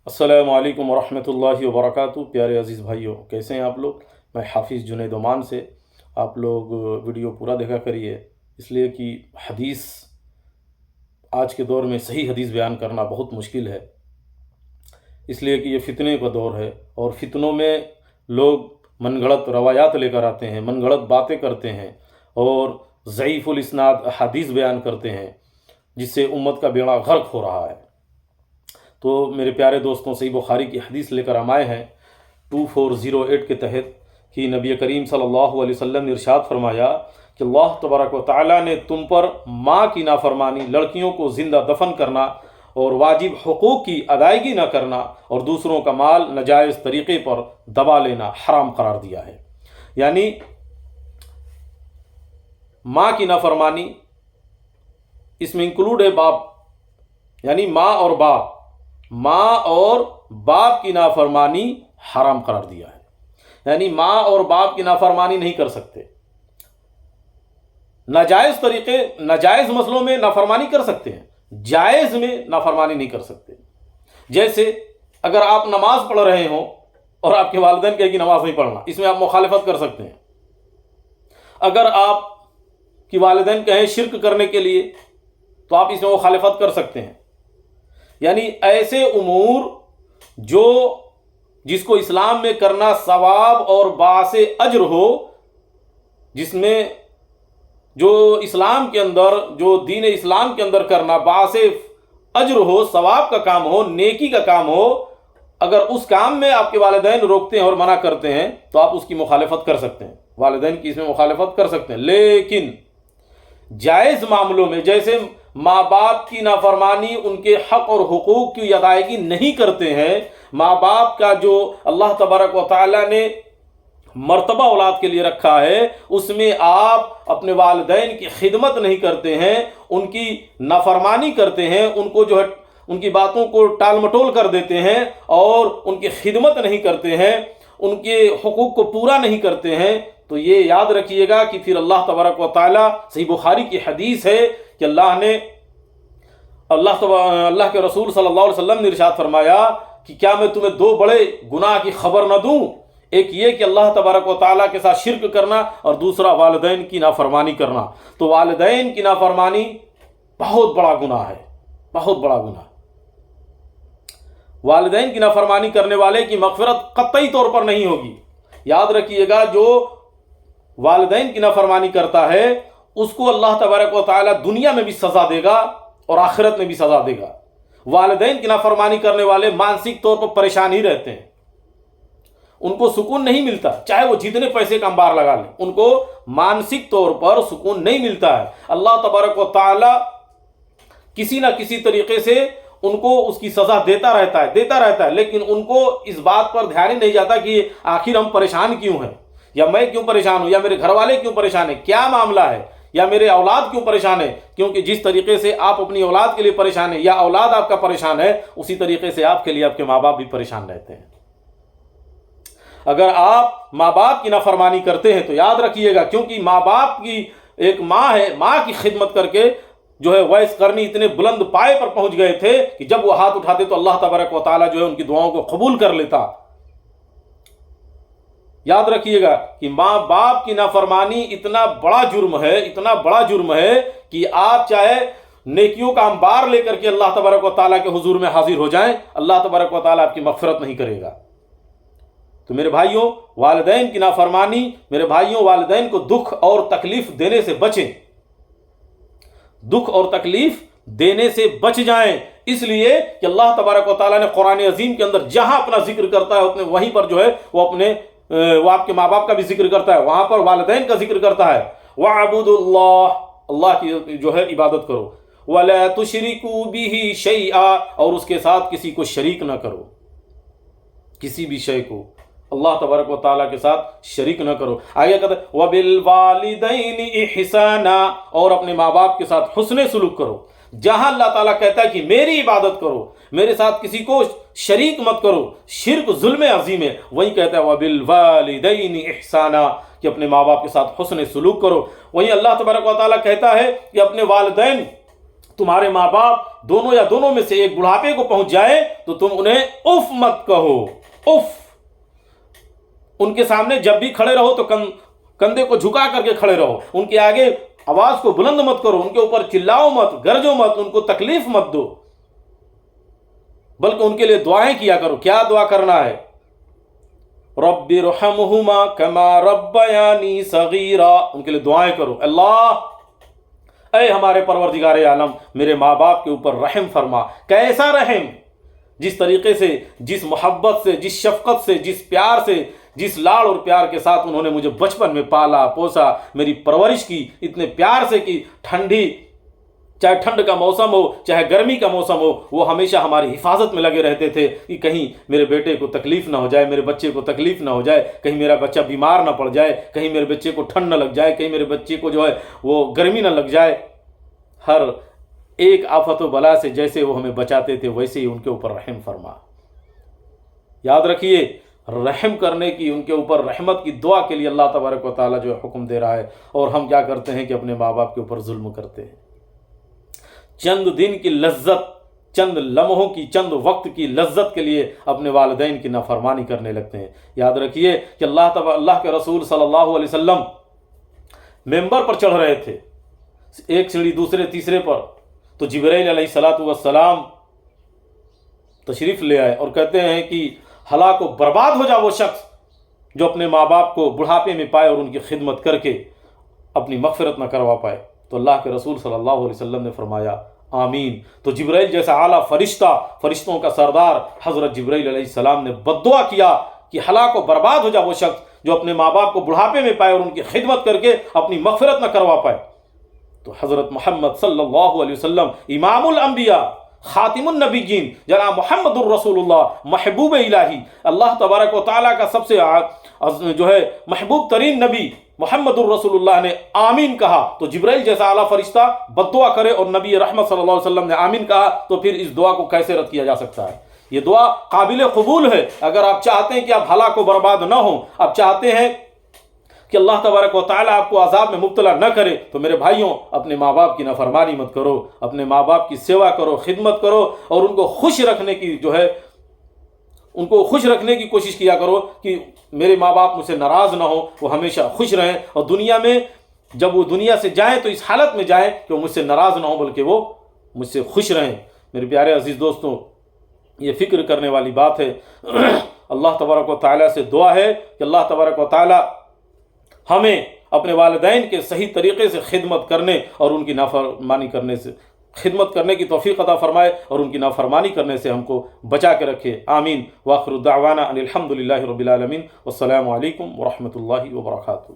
السلام علیکم ورحمۃ اللہ وبرکاتہ۔ پیارے عزیز بھائیوں، کیسے ہیں آپ لوگ؟ میں حافظ جنید عمان سے۔ آپ لوگ ویڈیو پورا دیکھا کریے، اس لیے کہ حدیث آج کے دور میں صحیح حدیث بیان کرنا بہت مشکل ہے، اس لیے کہ یہ فتنے کا دور ہے، اور فتنوں میں لوگ من گھڑت روایات لے کر آتے ہیں، من گھڑت باتیں کرتے ہیں اور ضعیف الاسناد حدیث بیان کرتے ہیں، جس سے امت کا بیڑا غرق ہو رہا ہے۔ تو میرے پیارے دوستوں، صحیح بخاری کی حدیث لے کر ہم آئے ہیں 2408 کے تحت کہ نبی کریم صلی اللہ علیہ وسلم نے ارشاد فرمایا کہ اللہ تبارک و تعالیٰ نے تم پر ماں کی نافرمانی، لڑکیوں کو زندہ دفن کرنا اور واجب حقوق کی ادائیگی نہ کرنا اور دوسروں کا مال ناجائز طریقے پر دبا لینا حرام قرار دیا ہے۔ یعنی ماں کی نافرمانی اس میں انکلوڈ ہے باپ، یعنی ماں اور باپ کی نافرمانی حرام قرار دیا ہے۔ یعنی ماں اور باپ کی نافرمانی نہیں کر سکتے، ناجائز مسئلوں میں نافرمانی کر سکتے ہیں، جائز میں نافرمانی نہیں کر سکتے۔ جیسے اگر آپ نماز پڑھ رہے ہوں اور آپ کے والدین کہیں کہ نماز نہیں پڑھنا، اس میں آپ مخالفت کر سکتے ہیں۔ اگر آپ کی والدین کہیں شرک کرنے کے لیے تو آپ اس میں مخالفت کر سکتے ہیں۔ یعنی ایسے امور جس کو اسلام میں کرنا ثواب اور باعث اجر ہو، جس میں جو اسلام کے اندر، جو دین اسلام کے اندر کرنا باعث اجر ہو، ثواب کا کام ہو، نیکی کا کام ہو، اگر اس کام میں آپ کے والدین روکتے ہیں اور منع کرتے ہیں تو آپ اس کی مخالفت کر سکتے ہیں، والدین کی اس میں مخالفت کر سکتے ہیں۔ لیکن جائز معاملوں میں، جیسے ماں باپ کی نافرمانی، ان کے حق اور حقوق کی ادائیگی نہیں کرتے ہیں، ماں باپ کا جو اللہ تبارک و تعالیٰ نے مرتبہ اولاد کے لیے رکھا ہے، اس میں آپ اپنے والدین کی خدمت نہیں کرتے ہیں، ان کی نافرمانی کرتے ہیں، ان کو ان کی باتوں کو ٹال مٹول کر دیتے ہیں اور ان کی خدمت نہیں کرتے ہیں، ان کے حقوق کو پورا نہیں کرتے ہیں، تو یہ یاد رکھیے گا کہ پھر اللہ تبارک و تعالیٰ، صحیح بخاری کی حدیث ہے کہ اللہ کے رسول صلی اللہ علیہ وسلم نے ارشاد فرمایا کہ کیا میں تمہیں دو بڑے گناہ کی خبر نہ دوں؟ ایک یہ کہ اللہ تبارک و تعالیٰ کے ساتھ شرک کرنا، اور دوسرا والدین کی نافرمانی کرنا۔ تو والدین کی نافرمانی بہت بڑا گناہ ہے، بہت بڑا گناہ۔ والدین کی نافرمانی کرنے والے کی مغفرت قطعی طور پر نہیں ہوگی۔ یاد رکھیے گا، جو والدین کی نافرمانی کرتا ہے اس کو اللہ تبارک و تعالیٰ دنیا میں بھی سزا دے گا اور آخرت میں بھی سزا دے گا۔ والدین کی نافرمانی کرنے والے مانسک طور پر پریشان ہی رہتے ہیں، ان کو سکون نہیں ملتا، چاہے وہ جتنے پیسے کا انبار لگا لیں، ان کو مانسک طور پر سکون نہیں ملتا ہے۔ اللہ تبارک و تعالیٰ کسی نہ کسی طریقے سے ان کو اس کی سزا دیتا رہتا ہے، لیکن ان کو اس بات پر دھیان ہی نہیں جاتا کہ آخر ہم پریشان کیوں ہیں، یا میں کیوں پریشان ہوں، یا میرے گھر والے کیوں پریشان ہیں، کیا معاملہ ہے، یا میرے اولاد کیوں پریشان ہے۔ کیونکہ جس طریقے سے آپ اپنی اولاد کے لیے پریشان ہیں، یا اولاد آپ کا پریشان ہے، اسی طریقے سے آپ کے لیے آپ کے ماں باپ بھی پریشان رہتے ہیں۔ اگر آپ ماں باپ کی نافرمانی کرتے ہیں تو یاد رکھیے گا، کیونکہ ماں باپ کی ایک ماں ہے، ماں کی خدمت کر کے ویس قرنی اتنے بلند پائے پر پہنچ گئے تھے کہ جب وہ ہاتھ اٹھاتے تو اللہ تبارک و تعالیٰ ان کی دعاؤں کو قبول کر لیتا۔ یاد رکھیے گا کہ ماں باپ کی نافرمانی اتنا بڑا جرم ہے کہ آپ چاہے نیکیوں کا انبار لے کر کے اللہ تبارک و تعالیٰ کے حضور میں حاضر ہو جائیں، اللہ تبارک و تعالیٰ آپ کی مغفرت نہیں کرے گا۔ تو میرے بھائیوں، والدین کی نافرمانی، میرے بھائیوں، والدین کو دکھ اور تکلیف دینے سے بچیں، دکھ اور تکلیف دینے سے بچ جائیں، اس لیے کہ اللہ تبارک و تعالیٰ نے قرآن عظیم کے اندر جہاں اپنا ذکر کرتا ہے وہیں پر وہ آپ کے ماں باپ کا بھی ذکر کرتا ہے، وہاں پر والدین کا ذکر کرتا ہے۔ وَاعْبُدُوا اللَّهَ، اللہ کی عبادت کرو، وَلَا تُشْرِكُوا بِهِ شَيْئًا، اور اس کے ساتھ کسی کو شریک نہ کرو، کسی بھی شے کو اللہ تبارک و تعالیٰ کے ساتھ شریک نہ کرو۔ آگے کہتا ہے وَبِالْوَالِدَيْنِ إِحْسَانًا، اور اپنے ماں باپ کے ساتھ حسن سلوک کرو۔ جہاں اللہ تعالیٰ کہتا ہے کہ میری عبادت کرو، میرے ساتھ کسی کو شریک مت کرو، شرک ظلم عظیم ہے، وہی کہتا ہے وَبِالْوَالِدَيْنِ إِحْسَانًا، کہ اپنے ماں باپ کے ساتھ حسن سلوک کرو۔ وہیں اللہ تبارک و تعالیٰ کہتا ہے کہ اپنے والدین تمہارے ماں باپ دونوں یا دونوں میں سے ایک بڑھاپے کو پہنچ جائے تو تم انہیں اف مت کہو، اف۔ ان کے سامنے جب بھی کھڑے رہو تو کندھے کو جھکا کر کے کھڑے رہو، ان کے آگے آواز کو بلند مت کرو، ان کے اوپر چلاؤ مت، گرجو مت، ان کو تکلیف مت دو، بلکہ ان کے لیے دعائیں کیا کرو۔ کیا دعا کرنا ہے؟ رب ارحمہما کما ربیانی صغیرا، ان کے لیے دعائیں کرو، اللہ اے ہمارے پروردگار عالم میرے ماں باپ کے اوپر رحم فرما۔ کیسا رحم؟ جس طریقے سے، جس محبت سے، جس شفقت سے، جس پیار سے، جس لاڑ اور پیار کے ساتھ انہوں نے مجھے بچپن میں پالا پوسا، میری پرورش کی، اتنے پیار سے کی، ٹھنڈی چاہے ٹھنڈ کا موسم ہو چاہے گرمی کا موسم ہو، وہ ہمیشہ ہماری حفاظت میں لگے رہتے تھے کہ کہیں میرے بیٹے کو تکلیف نہ ہو جائے، میرے بچے کو تکلیف نہ ہو جائے، کہیں میرا بچہ بیمار نہ پڑ جائے، کہیں میرے بچے کو ٹھنڈ نہ لگ جائے، کہیں میرے بچے کو جو ہے وہ گرمی نہ لگ جائے۔ ہر ایک آفت و بلا سے جیسے وہ ہمیں بچاتے تھے ویسے ہی ان کے اوپر رحم فرما۔ یاد رکھیے، رحم کرنے کی، ان کے اوپر رحمت کی دعا کے لیے اللہ تبارک و تعالیٰ جو ہے حکم دے رہا ہے، اور ہم کیا کرتے ہیں کہ اپنے ماں باپ کے اوپر ظلم کرتے ہیں۔ چند دن کی لذت، چند لمحوں کی، چند وقت کی لذت کے لیے اپنے والدین کی نافرمانی کرنے لگتے ہیں۔ یاد رکھیے کہ اللہ کے رسول صلی اللہ علیہ وسلم ممبر پر چڑھ رہے تھے، ایک سیڑھی دوسرے تیسرے پر، تو جبرائیل علیہ السلام تشریف لے آئے اور کہتے ہیں کہ ہلاک و برباد ہو جا وہ شخص جو اپنے ماں باپ کو بڑھاپے میں پائے اور ان کی خدمت کر کے اپنی مغفرت نہ کروا پائے۔ تو اللہ کے رسول صلی اللہ علیہ وسلم نے فرمایا آمین۔ تو جبرائیل جیسا اعلیٰ فرشتہ، فرشتوں کا سردار حضرت جبرائیل علیہ السلام نے بددعا کیا کہ ہلاک و برباد ہو جا وہ شخص جو اپنے ماں باپ کو بڑھاپے میں پائے اور ان کی خدمت کر کے اپنی مغفرت نہ کروا پائے۔ تو حضرت محمد صلی اللہ علیہ وسلم امام الانبیاء، خاتم النبیین، جناب محمد الرسول اللہ، محبوب الہی، اللہ تبارک و تعالیٰ کا سب سے جو ہے محبوب ترین نبی محمد الرسول اللہ نے آمین کہا، تو جبرائیل جیسا اعلیٰ فرشتہ بد دعا کرے اور نبی رحمت صلی اللہ علیہ وسلم نے آمین کہا، تو پھر اس دعا کو کیسے رد کیا جا سکتا ہے؟ یہ دعا قابل قبول ہے۔ اگر آپ چاہتے ہیں کہ آپ ہلاک و برباد نہ ہوں، آپ چاہتے ہیں کہ اللہ تبارک و تعالیٰ آپ کو عذاب میں مبتلا نہ کرے، تو میرے بھائیوں اپنے ماں باپ کی نافرمانی مت کرو، اپنے ماں باپ کی سیوا کرو، خدمت کرو، اور ان کو خوش رکھنے کی جو ہے ان کو خوش رکھنے کی کوشش کیا کرو کہ میرے ماں باپ مجھ سے ناراض نہ ہوں، وہ ہمیشہ خوش رہیں، اور دنیا میں جب وہ دنیا سے جائیں تو اس حالت میں جائیں کہ وہ مجھ سے ناراض نہ ہوں بلکہ وہ مجھ سے خوش رہیں۔ میرے پیارے عزیز دوستوں، یہ فکر کرنے والی بات ہے۔ اللہ تبارک و تعالیٰ سے دعا ہے کہ اللہ تبارک و تعالیٰ ہمیں اپنے والدین کے صحیح طریقے سے خدمت کرنے اور ان کی نافرمانی کرنے سے خدمت کرنے کی توفیق عطا فرمائے، اور ان کی نافرمانی کرنے سے ہم کو بچا کے رکھے، آمین۔ وآخر دعوانا ان الحمد للہ رب العالمین، والسلام علیکم ورحمۃ اللہ وبرکاتہ۔